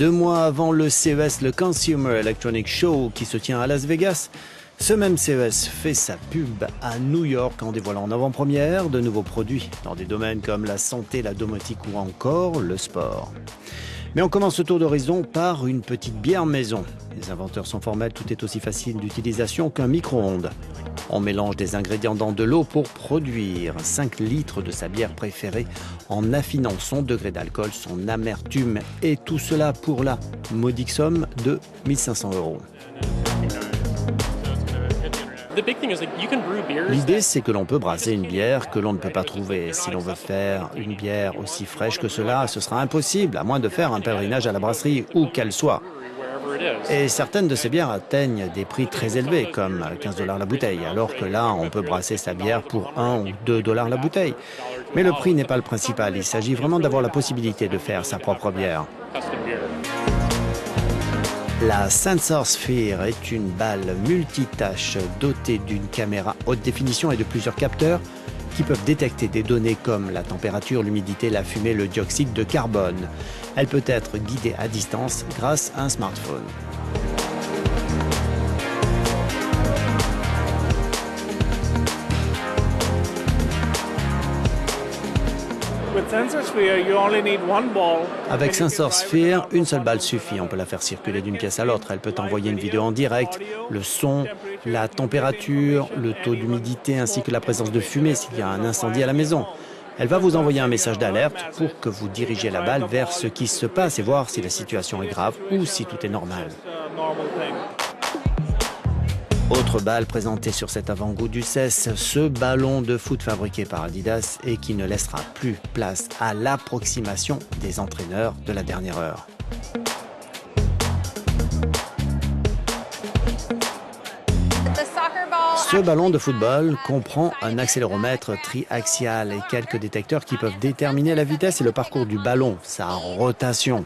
2 mois avant le CES, le Consumer Electronics Show, qui se tient à Las Vegas, ce même CES fait sa pub à New York en dévoilant en avant-première de nouveaux produits dans des domaines comme la santé, la domotique ou encore le sport. Mais on commence ce tour d'horizon par une petite bière maison. Les inventeurs sont formels, tout est aussi facile d'utilisation qu'un micro-ondes. On mélange des ingrédients dans de l'eau pour produire 5 litres de sa bière préférée en affinant son degré d'alcool, son amertume et tout cela pour la modique somme de 1 500 €. L'idée, c'est que l'on peut brasser une bière que l'on ne peut pas trouver. Si l'on veut faire une bière aussi fraîche que cela, ce sera impossible, à moins de faire un pèlerinage à la brasserie, où qu'elle soit. Et certaines de ces bières atteignent des prix très élevés, comme 15 $ la bouteille, alors que là, on peut brasser sa bière pour 1 ou 2 $ la bouteille. Mais le prix n'est pas le principal, il s'agit vraiment d'avoir la possibilité de faire sa propre bière. La Sensor Sphere est une balle multitâche dotée d'une caméra haute définition et de plusieurs capteurs qui peuvent détecter des données comme la température, l'humidité, la fumée, le dioxyde de carbone. Elle peut être guidée à distance grâce à un smartphone. Avec Sensor Sphere, une seule balle suffit. On peut la faire circuler d'une pièce à l'autre. Elle peut envoyer une vidéo en direct, le son, la température, le taux d'humidité ainsi que la présence de fumée s'il y a un incendie à la maison. Elle va vous envoyer un message d'alerte pour que vous dirigiez la balle vers ce qui se passe et voir si la situation est grave ou si tout est normal. Autre balle présentée sur cet avant-goût du CES, ce ballon de foot fabriqué par Adidas et qui ne laissera plus place à l'approximation des entraîneurs de la dernière heure. Ce ballon de football comprend un accéléromètre triaxial et quelques détecteurs qui peuvent déterminer la vitesse et le parcours du ballon, sa rotation.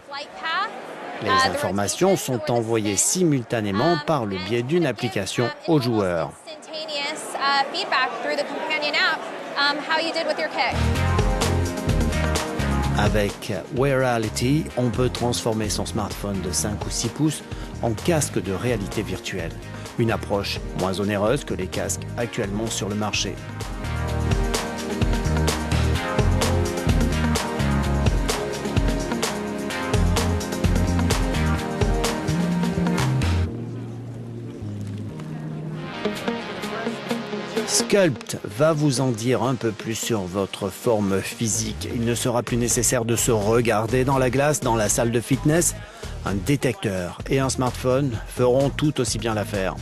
Les informations sont envoyées simultanément par le biais d'une application aux joueurs. Avec Wearality, on peut transformer son smartphone de 5 ou 6 pouces en casque de réalité virtuelle. Une approche moins onéreuse que les casques actuellement sur le marché. Sculpt va vous en dire un peu plus sur votre forme physique. Il ne sera plus nécessaire de se regarder dans la glace dans la salle de fitness. Un détecteur et un smartphone feront tout aussi bien l'affaire.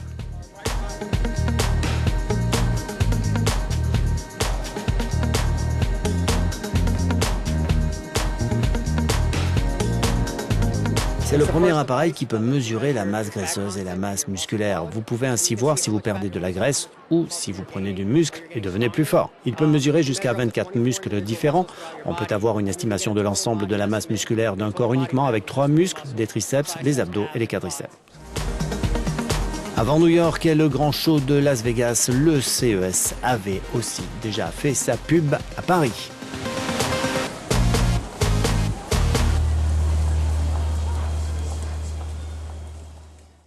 C'est le premier appareil qui peut mesurer la masse graisseuse et la masse musculaire. Vous pouvez ainsi voir si vous perdez de la graisse ou si vous prenez du muscle et devenez plus fort. Il peut mesurer jusqu'à 24 muscles différents. On peut avoir une estimation de l'ensemble de la masse musculaire d'un corps uniquement avec 3 muscles, des triceps, les abdos et les quadriceps. Avant New York et le grand show de Las Vegas, le CES avait aussi déjà fait sa pub à Paris.